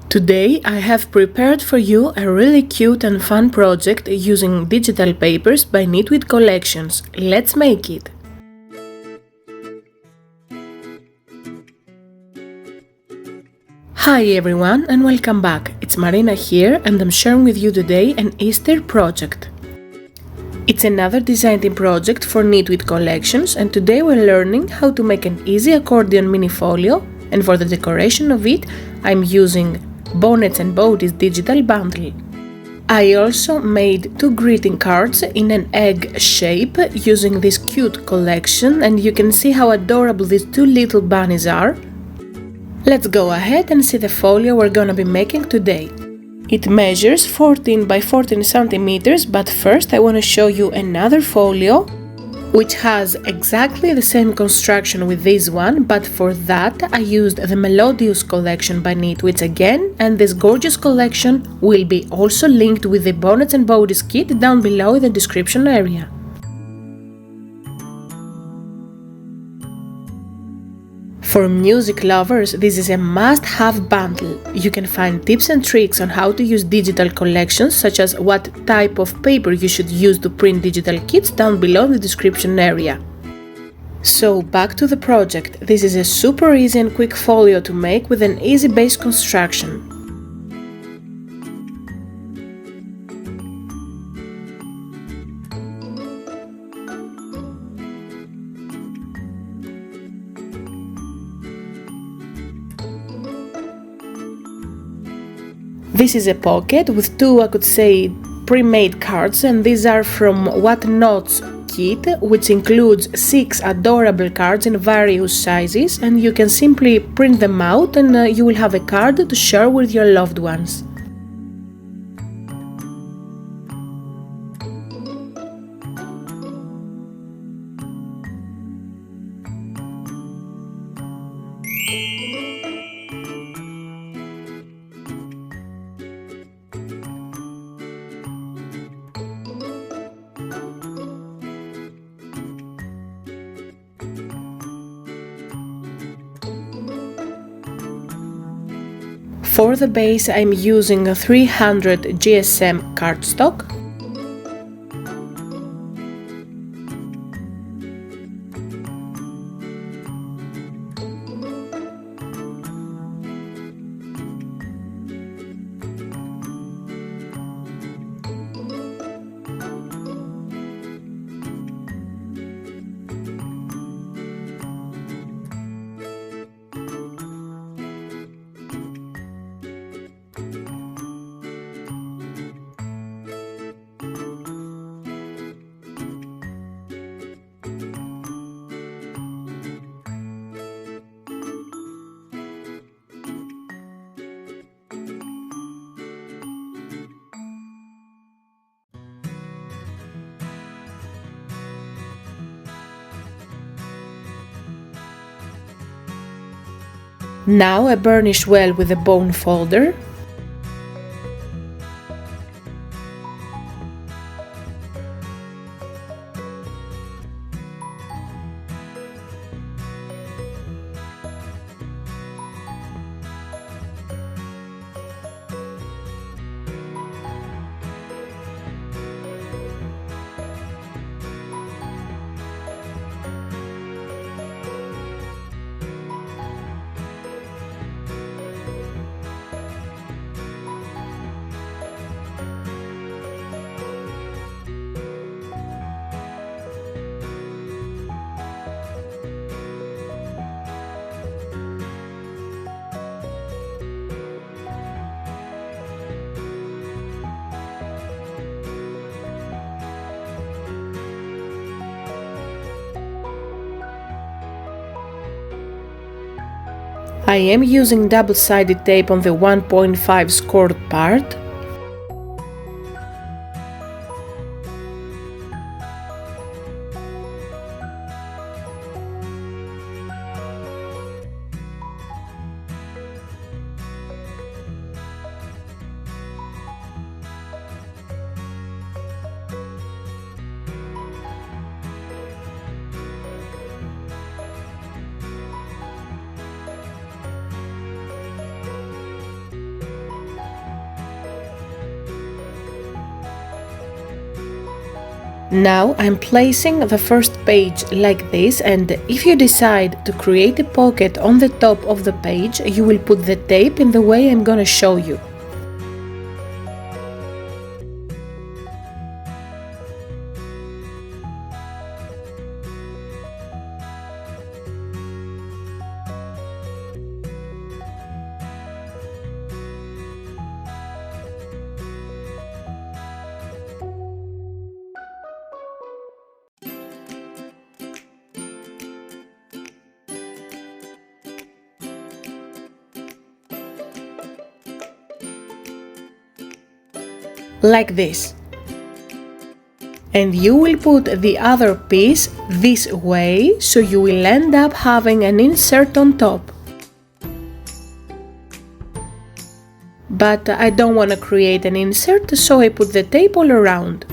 Today I have prepared for you a really cute and fun project using digital papers by Knitweed Collections. Let's make it! Hi everyone and welcome back. It's Marina here and I'm sharing with you today an Easter project. It's another designing project for Knitweed Collections and today we're learning how to make an easy accordion mini folio, and for the decoration of it I'm using Bonnets and Bowties digital bundle. I also made two greeting cards in an egg shape using this cute collection, and you can see how adorable these two little bunnies are. Let's go ahead and see the folio we're gonna be making today. It measures 14 by 14 centimeters, but first I want to show you another folio which has exactly the same construction with this one, but for that I used the Melodius collection by Knitweed again, and this gorgeous collection will be also linked with the Bonnets and Bowties kit down below in the description area. For music lovers, this is a must-have bundle. You can find tips and tricks on how to use digital collections, such as what type of paper you should use to print digital kits down below in the description area. So back to the project. This is a super easy and quick folio to make with an easy base construction. This is a pocket with two, I could say, pre-made cards, and these are from What Knots kit, which includes 6 adorable cards in various sizes, and you can simply print them out and you will have a card to share with your loved ones. For the base I'm using a 300 GSM cardstock. Now I burnish well with a bone folder. I am using double-sided tape on the 1.5 scored part. Now I'm placing the first page like this, and if you decide to create a pocket on the top of the page, you will put the tape in the way I'm gonna show you. Like this. And you will put the other piece this way, so you will end up having an insert on top. But I don't want to create an insert, so I put the tape all around.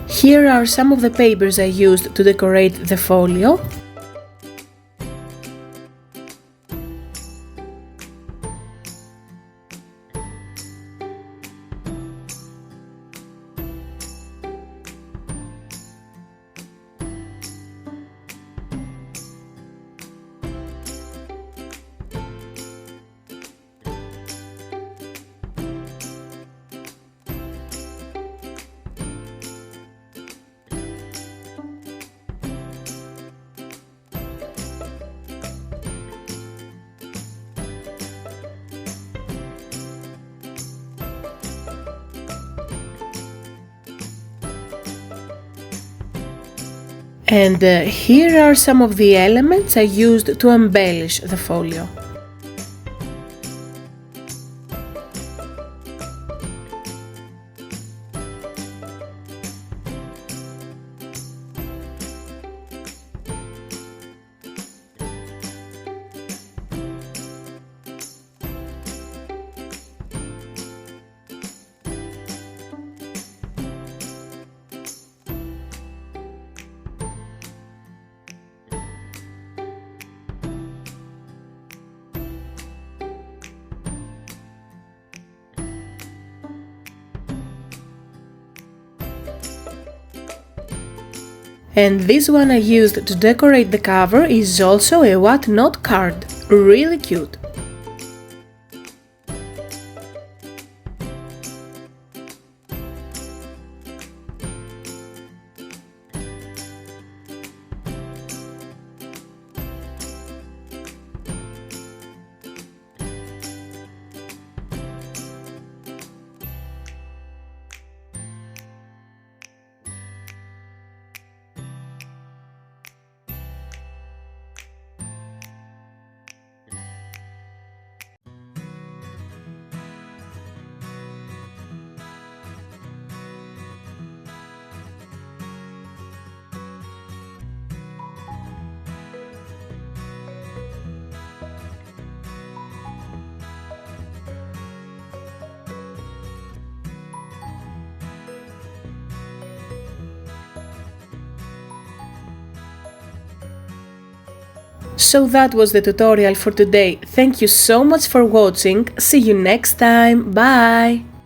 Here are some of the papers I used to decorate the folio. And here are some of the elements I used to embellish the folio. And this one I used to decorate the cover is also a what not card. Really cute. So that was the tutorial for today. Thank you so much for watching. See you next time. Bye!